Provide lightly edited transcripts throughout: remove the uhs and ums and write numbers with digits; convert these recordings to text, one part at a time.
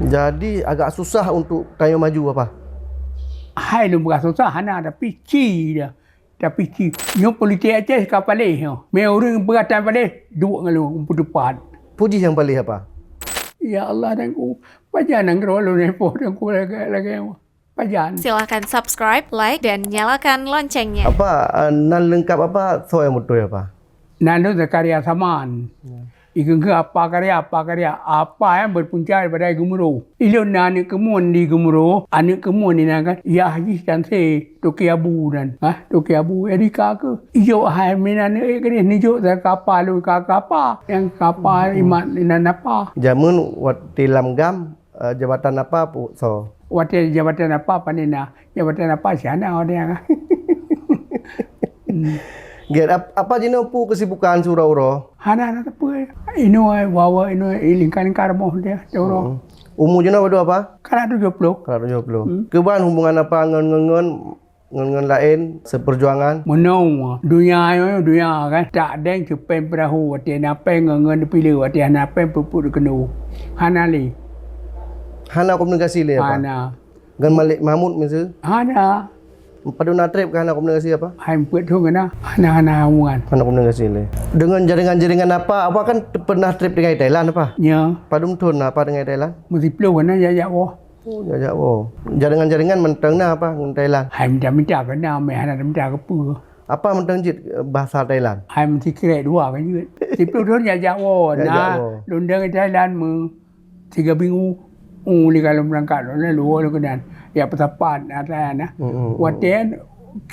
Jadi agak susah untuk Tayo maju apa? Hai lu bukan susah hana ada pici dia. Tapi nyo politik Aceh kapal yo. Me orang beratan pada dua ngalu depan. Puji yang paling apa? Ya Allah dan ku pajanan kalau ni po dan ku lagi pajan. Silakan subscribe, like dan nyalakan loncengnya. Apa nan lengkap apa soal mutu apa? Nando karya saman. Ikan ke apa karya apa yang berpunca daripada gemuruh. Ilon nani kemun di gemuruh, anak kemun ni kan ya haji dan se toki abu dan toki abu Erika ke. Iyo hai minan ni nijo sa kapal lu kapal yang kapal imat linan apa. Jamun wat tilam gam jabatan apa pu so? Wat jabatan apa panina? Jabatan apa siana orang kan. Get apa jino pu kesibukan surau-uro? Hana apa? Ino wawa ino lingkar mo dia joro. Umur jino berapa apa? Kana 70. Kalau 70. Keban hubungan apa ngen lain seperjuangan? Menong dunia kan tak ada yang cepen perahu wati apa ngen pilih wati apa puput kenu. Hana li. Hana komunikasi le apa? Hana. Ngan Malik Mahmud mesti? Hana. Paduna trip ke hana komunikasi apa? Hai put tu kena. Hana hubungan. Hana komunikasi le. Dengan jaringan-jaringan apa? Apa kan pernah trip dengan Thailand apa? Ya. Padum tun apa dengan Thailand? Mesti peluk kena ya wo. Oh, ya oh. Jaringan-jaringan mentang na apa dengan Thailand? Hai minta kena me hana minta ke pu. Apa mentang jit bahasa Thailand? Hai mesti kira dua kan juga. Si peluk tu ya wo. Nah, lundang Thailand mu 3 minggu. Uli kalau berangkat lu kedan. Ya pertapan ada na. Watian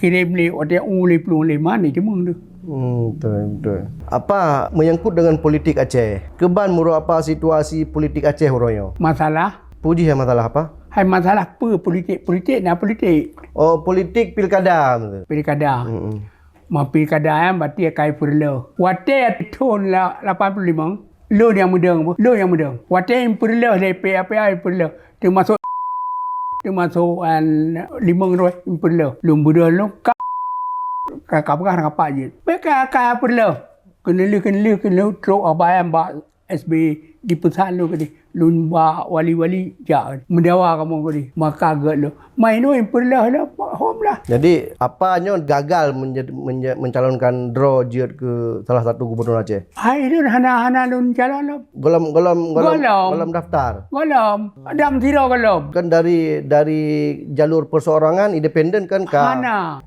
kirim li watian uli pelung lima ni cuma tu. Betul. Apa menyangkut dengan politik Aceh? Keban muru apa situasi politik Aceh huroyo? Masalah? Puji ya masalah apa? Hai masalah apa politik na politik. Oh, politik pilkada betul. Pilkada. Ma pilkada yang berarti kai perlu. Watian tahun 85. Lo yang mudeng. Watian perlu lepe apa perlu. Termasuk 500 perlu. Lumbu dulu kakak apa je. Kakak perlu. Kena truk apa yang SB di pusat lu kadi. Lumba wali-wali jak. Mendawa kamu kadi. Maka agak lu. Main lu perlu lah. Home lah. Jadi apanya gagal mencalonkan draw Jiyot ke salah satu gubernur Aceh? Hai lu hana lu calon lah. Golom daftar. Golom. Dam tiro golom. Kan dari jalur perseorangan independen kan Hana.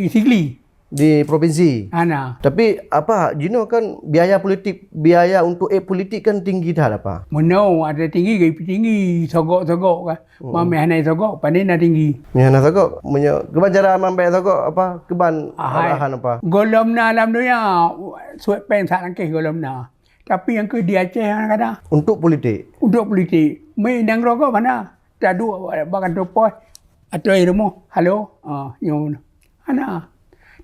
Sigli. Di provinsi. Hana. Tapi apa Jino kan biaya politik untuk politik kan tinggi dah apa? Menau ada tinggi tinggi sogok kan. Mami hanai sogok panina tinggi. Ni hana sogok keban cara mambai sogok apa keban arahan apa? Golom na alam dunia suat pen sak langkah golom na. Tapi yang ke di Aceh kadang untuk politik. Main nang rokok mana? Tak dua bahkan topoi atau rumah. Halo. Nyon. Hana.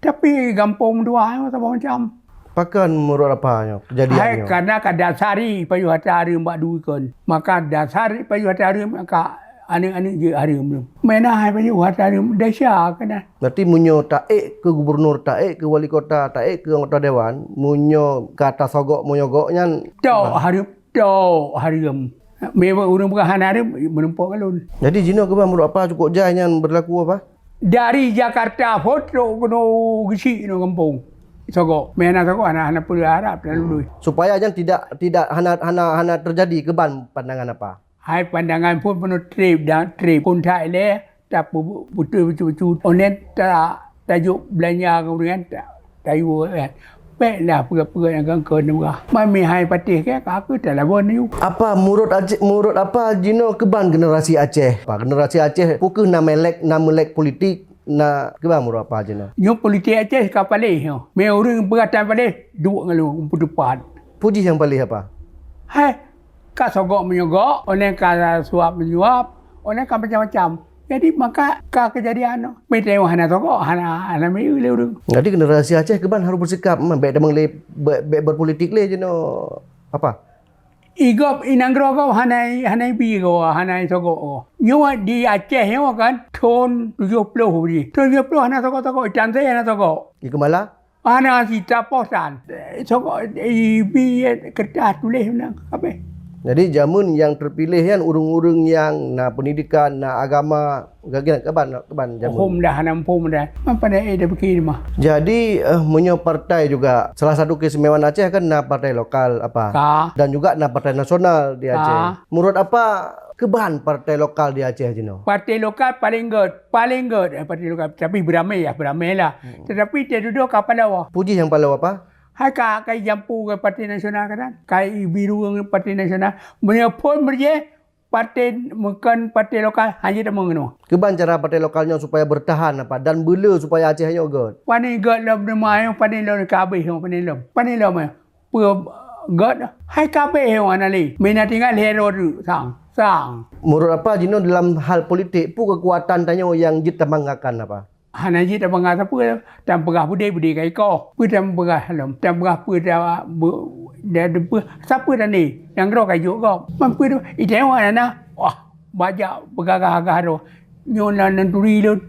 Tapi gampang dua macam. Pakan menurut apa kejadiannya? Hai karena dasari payu hari mbak dua kan. Maka dasari payu hari maka anak-anak je hari belum. Mana hai payu hari desa kan. Berarti munyo taek ke gubernur, taek ke wali kota, taek ke anggota dewan, munyo kata sogok moyogoknya. Hari memang orang bukan hari menempok kalun. Jadi Jino ke menurut apa cukup jahnya berlaku apa? Dari Jakarta foto kena gisi no kampung. Sogok. Mena sogok anak-anak perlu harap lalu. Supaya jangan tidak hana terjadi keban pandangan apa? Hai pandangan pun penuh trip pun tak le tak betul. Onen tak tajuk belanja kemudian tak tayu kan. Baiklah perkara yang kan murah. Mami hai patih ke aku tak lawan ni. Apa menurut apa Jino keban generasi Aceh? Generasi Aceh pukul nama lek politik na keban menurut apa Jino? Nyo politik Aceh kapal yo. Me orang beratan pada dua ngalu depan. Puji yang paling apa? Hai ka sogok menyogok, onen ka suap menyuap, onen ka macam-macam. Jadi maka kejadian mai tengok hana sogok hana mai leu. Jadi generasi Aceh keban harus bersikap baik demang le berpolitik le Jino apa? Igop inangro ko hanai bi ko hanai sogok ko. Nyo di Aceh yo kan ton 70 di. 70 hana sogok cantik hana sogok. Di Kemala? Hana kita posan. Sogok bi kertas tulis nang apa? Jadi jamun yang terpilih kan urung-urung yang na pendidikan, na agama, gagian keban jamun. Home dah hanam home dah. Apa dah dah pergi mah. Jadi menyo partai juga salah satu keistimewaan Aceh kan na partai lokal apa? Ka. Dan juga na partai nasional di Ka. Aceh. Menurut apa keban partai lokal di Aceh Jino? Parti lokal paling good parti lokal. Tapi beramai lah. Tetapi dia duduk kapal bawah. Puji yang palau apa? Hai kai jampu ke Parti Nasional kan? Kai biru ke Parti Nasional. Mereka pun mereka parti lokal hanya dah mengenal. Keban cara partai lokalnya supaya bertahan apa dan bela supaya Acehnya god. Pani god lam nama yang pani lam kabeh yang pani lam. Pani lam ya. Pur god hai kabeh yang anali. Mina tinggal hero tu sang. Menurut apa Jino dalam hal politik pu kekuatan tanya yang jit membanggakan apa? Hana ji tak bangga siapa dan pegah budai kai kau. Pu dan pegah halam. Dan pegah pu dah siapa dah ni yang ro kayu kau. Mampu tu ide mana? Wah, banyak pegah-pegah tu. Nyona nan turi lu.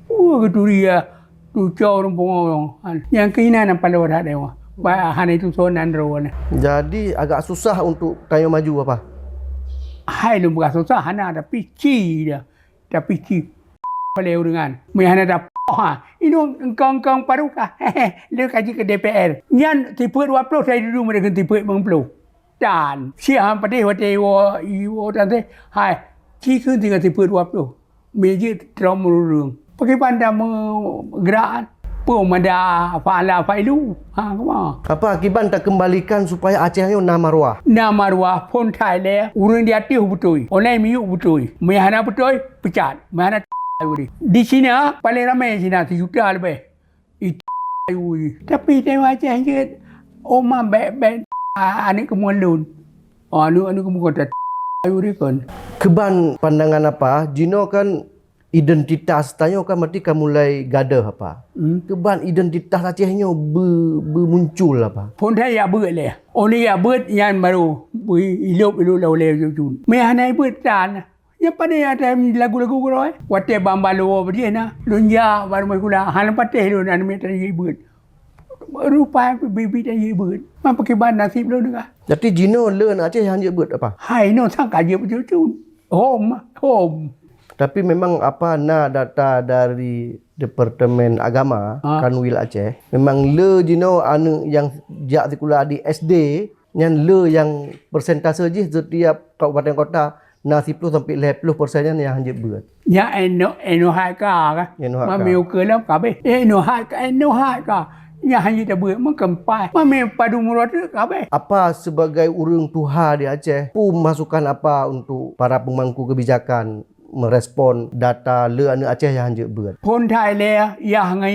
Ke turi ya. Tu jauh rumpung. Yang kena nampak lewat ada wah. Hana itu sonan ro ni. Jadi agak susah untuk tanya maju apa? Hai lu pegah susah hana ada pici dia. Dah pici. Paling dengan. Hana dah ini engkau paru kah? Dia kaji ke DPR. Nyan tipe 20 saya dulu mereka tipe 50. Dan siapa pada waktu iwo tante, hai, cikgu tinggal tipe 20. Meja trauma rurung. Pakai pandang gerakan. Pemada fa'ala fa'ilu. Kemana? Apa akibat tak kembalikan supaya Acehnya nama maruah? Nama maruah pun Thai le. Urang dia tiu betul. Online miu betul. Mehana betul, pecat. Mehana di China paling ramai China 1 juta lebih. Tapi tengok Aceh je Oma baik anik kemualun. Anu kemualun kan. Keban pandangan apa? Jino kan identitas tanya kan mesti kan mulai gadah apa? Keban identitas Acehnya bermuncul apa? Pun Thai ya beut le. Oni ya beut yang baru hidup lau jun. Mehana beut tan. Ya pada ada lagu-lagu koroi. Wate bambalo dia na. Lunja baru kula hal pateh lu nan me tadi beut. Rupa bibi tadi beut. Man pakai ban nasib lu dekat. Jadi Jino learn Aceh hanya buat apa? Hai no sang kaje betul. Home. Tapi memang apa na data dari Departemen Agama Kanwil Aceh. Memang le Jino anu yang jak sekolah di SD yang le yang persentase je setiap kabupaten kota na 10 sampai 50% yang hanya buat. Ya eno hai ka. Ma meu ke lam ka be. Eno hai ka. Ya hanya dah buat mengkempai. Ma meu padu murat ka be. Apa sebagai urang Tuha di Aceh, pu masukan apa untuk para pemangku kebijakan merespon data le anu Aceh yang hanya buat? Pun Thai le ya ngai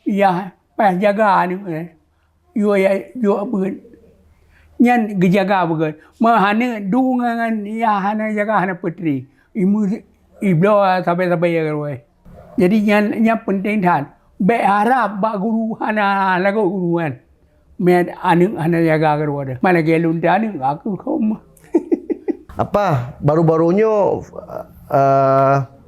ya pa jaga ni. Yo buat. Nyan gejaga betul. Mahana dungan ya hana jaga hana putri. Iblo sampai ya keroi. Jadi nyan penting tan. Baik harap bak guru hana lagu guruan. Med anu hana jaga keroi. Mana gelun dan aku kau. Apa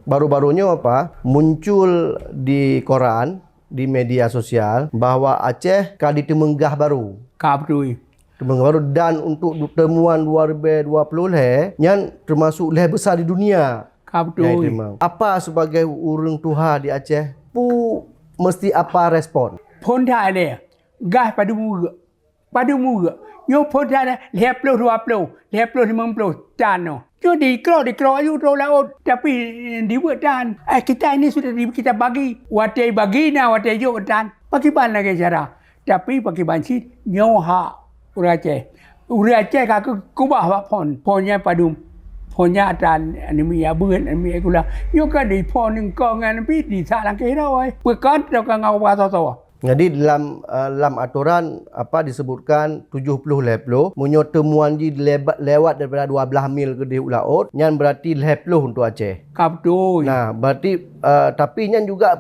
baru-barunya apa muncul di koran di media sosial bahwa Aceh kadi temenggah baru. Kaptui. Baru dan untuk temuan 2020 yang termasuk leh besar di dunia. Betul. Apa sebagai urang Tuha di Aceh pu mesti apa respon? Pun Thai le. Gas pada muga. Yo pun Thai 20 50 tan no. Yo di kro ayu ro laut tapi dibuat dan kita ini sudah kita bagi. Wate bagi na wate yo dan. Bagi ban lagi cara. Tapi bagi banci nyoha Urang Aceh aku kubah pak ponnya padum ponnya dan animi ya beun animi kula yo kan di pon engkau ngan pi di salang ke oi pekan dak ngau wa so. Jadi dalam aturan apa disebutkan 70 leplo munyo temuan ji lewat daripada 12 mil ke di laut nyan berarti leplo untuk Aceh. Betul. Nah, berarti tapi nyan juga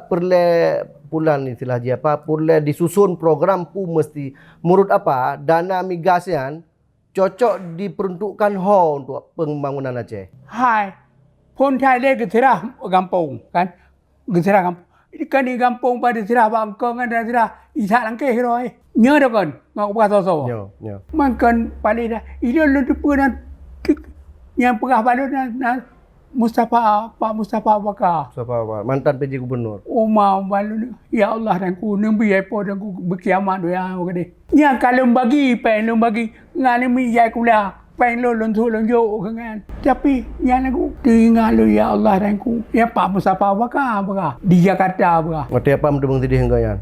pulan istilah dia apa pula disusun program pu mesti menurut apa dana migas yang cocok diperuntukkan untuk pembangunan Aceh. Hai. Pun Thai le geserah kampung kan. Geserah kampung. Kan di kampung pada serah bangkong ada serah isa langkeh roi. Nhớ đâu còn ngọc ba so. Nyo. Man kan paling dah. Ini lu tu pun Yang pegah balut Pak Mustafa Bakar. Siapa mantan PJ gubernur. Umar balut. Ya Allah dan ku nembi apa dan ku berkiamat doa kade. Yang kalau bagi pen bagi ngani mi jai kula pen lo lonjuk kan. Tapi yang aku tinggal lo ya Allah dan ku. Ya Pak Mustafa Bakar di Jakarta Bakar. Mati apa mendung tadi henggayan.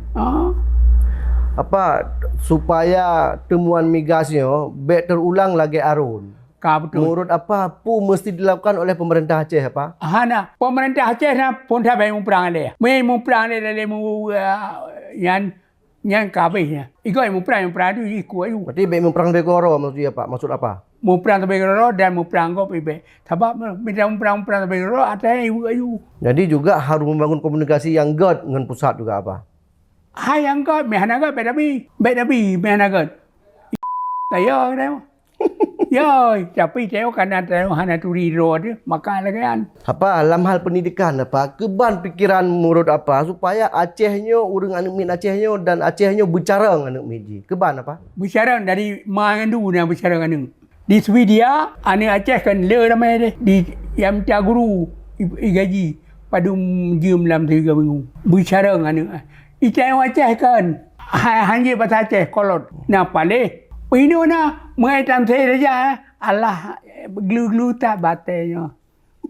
Apa supaya temuan migasnya baik terulang lagi arun. Betul. Menurut apa mesti dilakukan oleh pemerintah Aceh apa? Hana pemerintah Aceh na pun tak baik memperang dia. Memperang dia dalam yang kabehnya. Iko memperang tu iko ayu. Berarti baik memperang Begoro maksudnya apa? Maksud apa? Memperang Begoro dan memperang kau ibe. Sebab minta memperang Begoro ada ayu. Jadi juga harus membangun komunikasi yang good dengan pusat juga apa? Hai yang kau mehana kau bedabi mehana kau. Tayo dah. Ya, tapi tengok kanan tengok hana turi road makan lagi kan. Apa dalam hal pendidikan apa keban pikiran menurut apa supaya Acehnya urang anak min Acehnya dan Acehnya bicara dengan anak miji. Keban apa? Bicara dari mangan dulu nak bicara dengan di Swedia anak Aceh kan le ramai deh di yang minta guru gaji pada jam dalam 3 minggu. Bicara dengan anak. Itang Aceh kan hanya bahasa Aceh kolot. Nah paling Pino na mengai saya saja Allah glu tak batenya.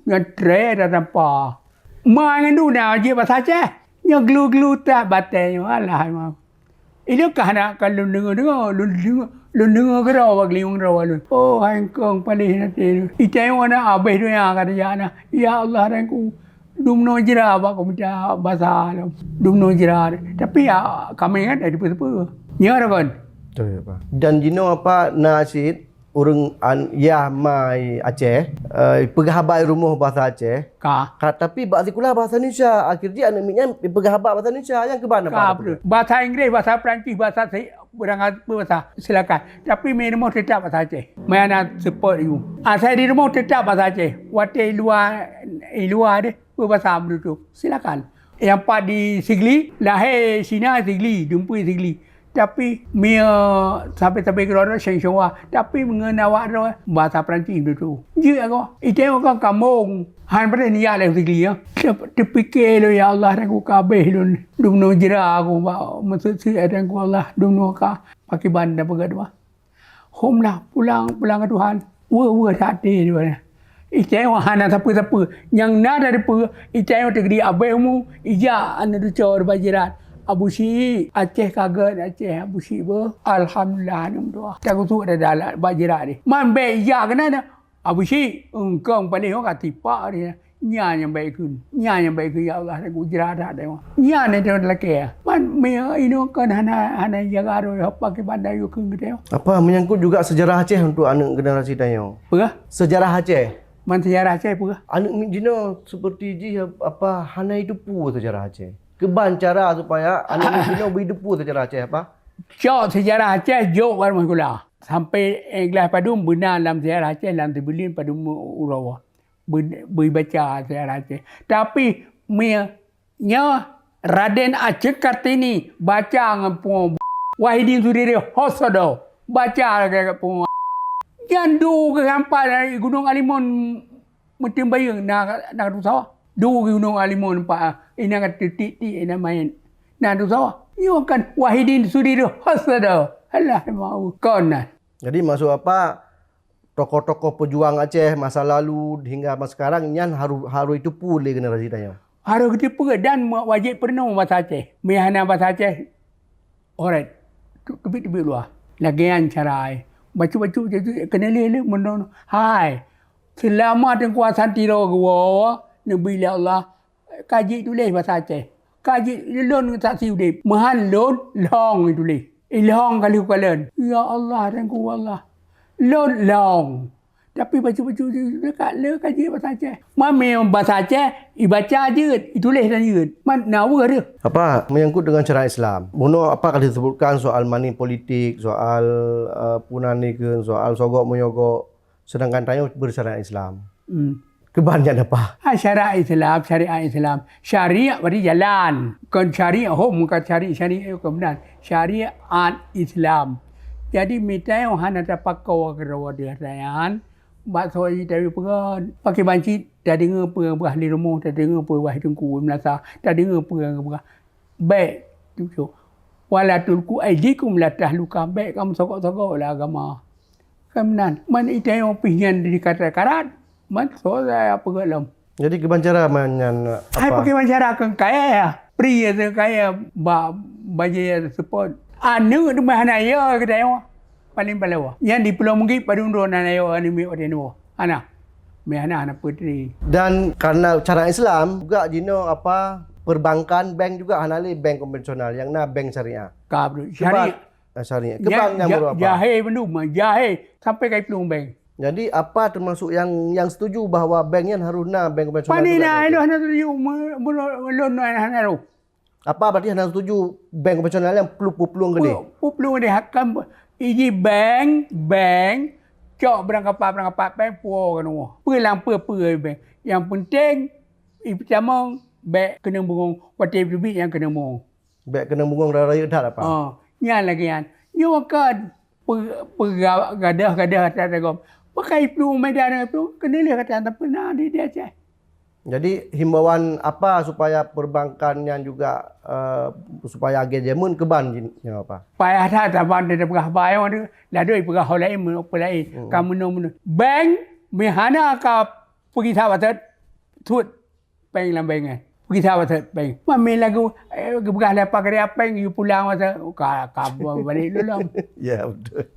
Ngatre dah apa. Mangan du na je bahasa Aceh. Nya glu tak batenya Allah ma. Ini kahana kalau dengar ke rawa gliung rawa lu. Oh hangkong paling nanti. Itang wana abeh tu yang kata jana. Ya Allah ranku dumno jira apa kau minta bahasa lu. Dumno jira. Tapi ya kami kan ada apa. Nya kan. Dan jino apa nasid urang ya mai Aceh pegahabai rumah bahasa Aceh tapi bakti kula bahasa Indonesia akhirnya anak miknya pegahabai bahasa Indonesia yang ke mana bahasa Inggeris bahasa Perancis bahasa berangkat bahasa silakan tapi main rumah tetap bahasa Aceh main anak support you saya di rumah tetap bahasa Aceh waktu luar deh berbahasa Melayu silakan yang pak di Sigli lahir Sina Sigli Dumpui Sigli tapi mia sampai keluar Shengshua tapi mengenawak bahasa Perancis itu. Jadi aku itu orang kampung han pada ni ya lagi dia. Terfikir lo ya Allah aku kabeh lo dumno jira aku maksud si ada aku Allah dumno ka pakai banda begadwa. Homlah pulang ke Tuhan. Wa hati dia. Itu hana siapa yang nada depa itu tergedi abemu ija anu cor bajiran. Abu Syi Aceh kaget Aceh Abu Syi ber alhamdulillah nam doa tak tu ada dalat bajira ni man baik ya kena dah Abu Syi engkau paling orang tipak dia nya yang baik kun ya Allah aku jira dah dah nya ni dia lelaki man me ini kan hana jaga ro apa ke bandai ku gitu apa menyangkut juga sejarah Aceh untuk anak generasi tayo apa sejarah Aceh man sejarah Aceh apa anak jino seperti ji apa hana hidup sejarah Aceh keban cara supaya anak Cina berhidup sejarah Aceh apa? Jauh sejarah Aceh jauh baru mula. Sampai Inggeris padum benar dalam sejarah Aceh dalam Tebelin padum Urawa. Berbaca sejarah Aceh. Tapi nya Raden Aceh Kartini baca ngepung Wahidin Sudiri Hosodo baca ngepung jandu ke hampa dari Gunung Alimun Mutimbayung nak rusah. Dua Gunung Alimun pak ini akan titik ini main. Nah tu sawa. Yo kan Wahidin Sudiru Hasada. Allah mau kona. Jadi maksud apa tokoh-tokoh pejuang Aceh masa lalu hingga masa sekarang nyan haru itu pulih generasi tanya. Haru itu pulih dan wajib pernah bahasa Aceh. Mihana bahasa Aceh. Alright. Tubik-tubik luar. Lagian carai. Bacu-bacu kenali mendono. Hai. Selamat dan kuasa tiro gua. Nabi Allah kaji tulis bahasa Aceh. Kaji lon tak siudip. Mahan lon long tulis. Ilhong kali kalian. Ya Allah dan ku Allah. Lon long. Tapi baca-baca dekat le kaji bahasa Aceh. Mami bahasa Aceh ibaca je, tulis dan je. Man nawa dia. Apa menyangkut dengan syariat Islam? Mono apa kalau disebutkan soal money politik, soal punanikeun, soal sogok menyogok sedangkan tayo bersyariat Islam. Kebanyakan apa? Syariat Islam. Syariat berarti jalan. Bukan syariat home, bukan syariat kemudian. Syariat Islam. Jadi minta yang hana tapakau kerawa dia dayan bakso dari peran pakai banci dah dengar perang berah di rumah dah dengar perang tengku melasa dah dengar perang berah baik tu wala tulku aidikum la tahluka baik kamu sokok-sokok lah agama kemenan man itayo pinggan di kata-karat man so saya apa gelam Jadi kebancara manyan hai pakai masyarakat kaya ya pria kaya baje support anu di mana ya ketayo paling balawa yang di Pulau Mungki padung na yo anime odeno ana me ana putri dan karena cara Islam juga jino perbankan bank juga hanali bank konvensional yang bank syariah. Kabru syariah. Ke bank yang berapa? Jahe bendum, jahe sampai kai pelung bank. Jadi apa termasuk yang setuju bahawa bank yang harusnya bank konvensional? Panina itu hanya setuju melon hanya tu. Apa berarti hanya setuju bank konvensional yang peluang gede? Peluang gede hakam iji bank cok berangkat bank puo kan wah. Pulang bank. Yang penting pertama baik kena bungong wati lebih yang kena bungong. Baik kena bungong raya dah apa? Nyan lagi kan. Nyo kan gadah tak ada. Pakai pelung medan itu kena lihat kata tak pernah dia cek. Jadi himbauan apa supaya perbankan yang juga supaya agen keban yang apa? Payah tak ban dia pegah bayar tu. Ladoi pegah holai mulai kamu nom bank mehana ka pergi tawatat tut bank lambangan. Pergi tawatat bank. Mami lagu pegah lepas kerja bank you pulang masa ka balik dulu. Ya betul.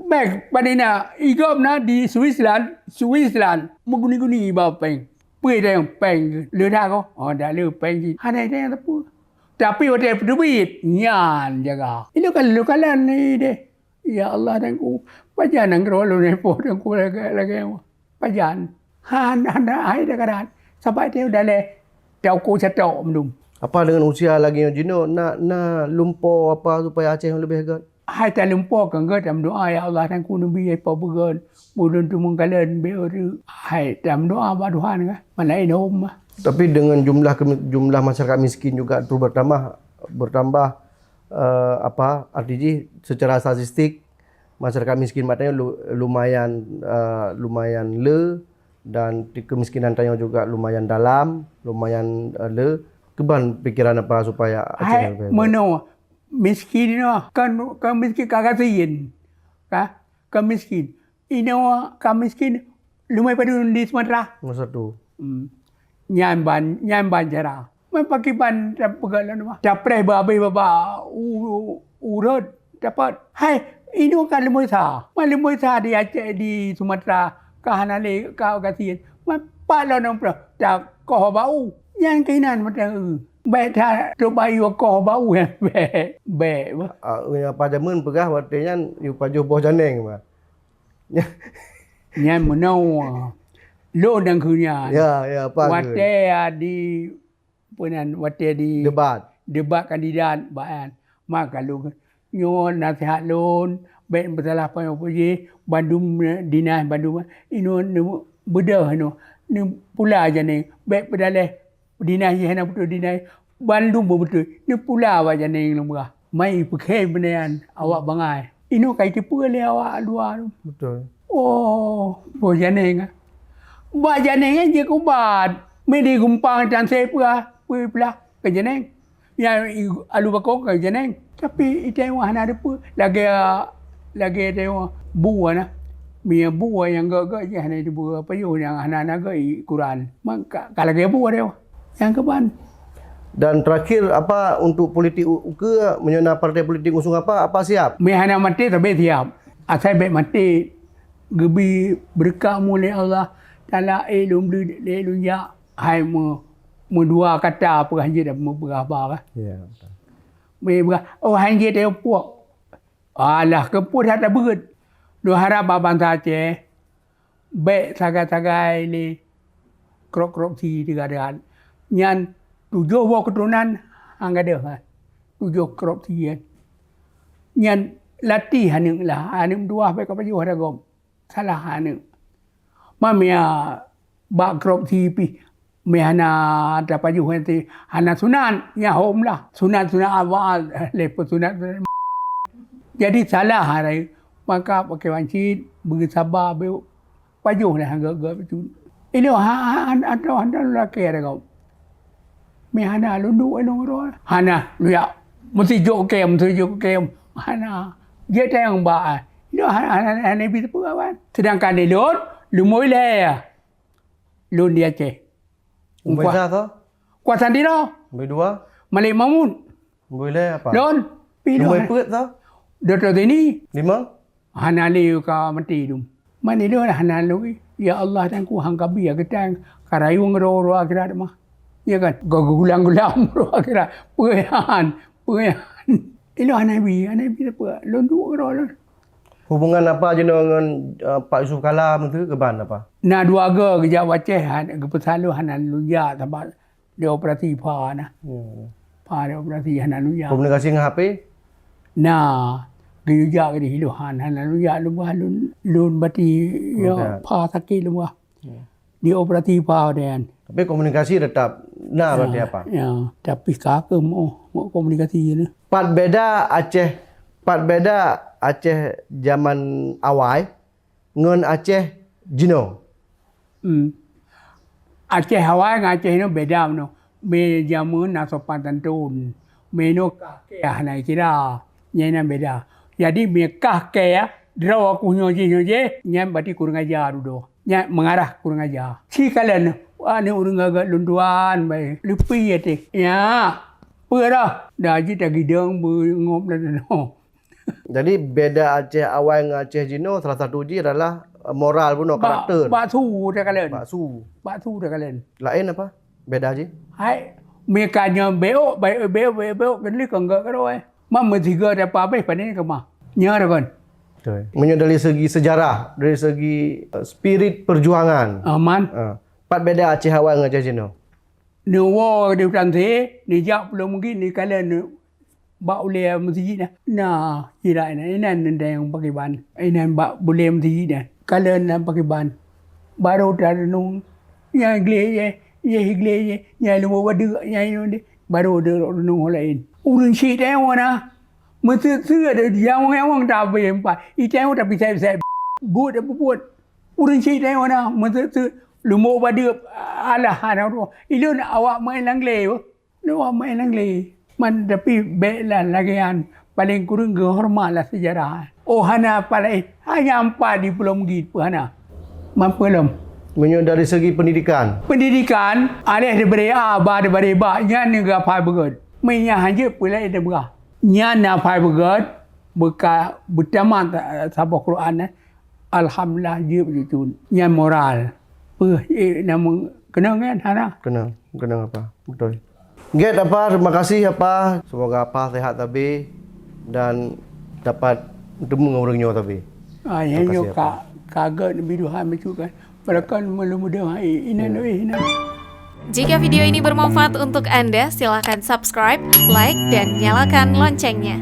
Bank padina igop na di Switzerland mengguni-guni ba bank. Pergi dah bank le dah ko. Dah le bank. Ada yang tapu. Tapi hotel duit nyan jaga. Ini kan lukalan ni deh. Ya Allah dan ku pajan nang rolo ni po dan ku lagi pajan. Han ai dah kadan. Sampai dia dah le tau ku cetok mendum. Apa dengan usia lagi Jino nak lumpur apa supaya Aceh lebih hebat? Hai tak lumpur kan dalam doa ya Allah dan ku nabi apa began. Mudun tu mengkalan beru. Hai dalam doa ba Tuhan kan. Mana idom. Tapi dengan jumlah masyarakat miskin juga terus bertambah artinya secara statistik masyarakat miskin matanya lumayan le dan kemiskinan tanya juga lumayan dalam, lumayan le. Keban pikiran apa supaya Aceh mano miskin kan miskin kagasin kan miskin ino kan miskin lumai pada di Sumatera satu nyan ban jara mai pakai ban pegalan mah dapre babai baba urut dapat hai ino kan lumai sa di Aceh di Sumatera kahanale kagasin mai palon pro tak ko bau yang kainan macam baik tak coba you ko bau baik apa jamun pegah watenya you pajuh boh janeng mah nyan menau lo dan kunya ya apa wate di punan wate di debat kandidat baan maka lu nyo nasihat lon baik bersalah apa je Bandung dinas Bandung ino bedah no ni pula janeng baik pedaleh dinas hana betul dinas Bandung betul ni pula aja ning lumrah mai pakai benean awak bangai ino kai tipu le awak luar betul bo janeng ba janeng je ku bat me di gumpang dan sepua pula ke janeng ya alu bakok ke janeng tapi itu hana ada pu lagi tengok buah na Mia buah yang gak je hana di buah apa yo yang hana gak Quran maka kalau ge buah dia yang keban. Dan terakhir apa untuk politik ke menyona partai politik usung apa siap? Mehana mati tapi siap. Asal baik mati gebi berkah mulai Allah taala ilum ilum ya hai mu dua kata apa hanje dah berapa Ya. Me hanje dia puak. Alah keput ada berat. Do harap babang Aceh baik sagai-sagai ni krok-krok si digadahan. Nyan 7 wa keturunan angga dah 7 krop tian nyan latih haneung lah haneung dua bae ka paju ada gom salah haneung mamia ba krop ti pi me hana da paju henti hana sunan nya hom lah sunan awal lepo sunan jadi salah hari maka pakai wancit bersabar be pajuh lah agak betul. Ini ada lelaki ada kau. Hana lundu ro. Hana ya mesti jok kem. Hana dia tayang ba. Ini hana bisa perawan. Sedangkan di lumoi le. Lun dia Aceh. Umpasa tu? Kuasan di no. Berdua? Malik Mamun. Boleh apa? Lon. Lumoi perut tu? Doktor ini. 5? Hana liu ka mati dum. Mani dia hana lu. Ya Allah dan ku hang kabi ya ketang karayung ro akhirat mah. Ya kan? Gulang-gulang ro akhirat. Perehan. Ini Nabi apa? Lon dua ro lon. Hubungan apa je dengan Pak Yusuf Kalam tu keban apa? Nah dua ga kerja Aceh ke pesalu hanan luya sebab dia operasi pa nah. Pa dia operasi hanan luya. Komunikasi dengan HP? Nah, kerja ke di hanan luya lun bati ya pa sakit lu. Dia operasi pa dan. Tapi komunikasi tetap berarti apa? Ya, tapi kakak mau komunikasi ni. Pat beda Aceh zaman awal ngan Aceh Jino. Aceh Hawaii dengan Aceh ni beda no. Me jamun na sopan tantun. Me no kakek hanai kira. Nyai beda. Jadi me kakek draw aku nyoje nyai berarti kurang ajar dulu. Nyai mengarah kurang ajar. Si kalian ni urang agak lunduan baik. Lupi ya teh. Ya. Pera dah ji tak gidang ngop dah no. Jadi beda Aceh awal dengan Aceh Jino salah satu je adalah moral pun karakter. Bak su dah kalian. Bak su dah kalian. Lain apa? Beda je. Hai, mereka nya beok kan enggak keroi. Mama tiga ada apa pada ni kemah. Nya dah kan. Betul. Dari segi sejarah, dari segi spirit perjuangan. Aman. Pat beda Aceh awal dengan Aceh Jino. Ni war di hutan ni jak belum mungkin ni kalian bak boleh masjid dah. Nah, kira ini yang pakai ban. Ini bak boleh masjid dah. Kalian nak pakai ban. Baru dah nung yang glej yang lu wadu yang ni baru ada nung lain. Urang si dah mana? Mesti ada yang dah berempat. Itu dah bisa buat apa buat. Urang si dah mana? Mesti lumuk pada alah anak tu. Itu nak awak main langley. Awak main langley. Man tapi baiklah lagian paling kurang hormatlah sejarah. Oh hana paling hanya 4 di Pulau Mugit pun hana. Mampu belum? Dari segi pendidikan. Pendidikan ada daripada aba daripada ba nya negara pai begot. Mainnya hanya pula ada berah. Nya na pai begot beka bertama sabah Quran alhamdulillah dia betul. Nya moral. Nama kena kan hana? Kena apa? Betul. Get apa? Terima kasih apa. Semoga apa sehat tapi dan dapat bertemu dengan orangnya tapi. Yang yo kagak biduhan macam kan. Mereka mudah-mudahan ini. Jika video ini bermanfaat untuk Anda, silakan subscribe, like, dan nyalakan loncengnya.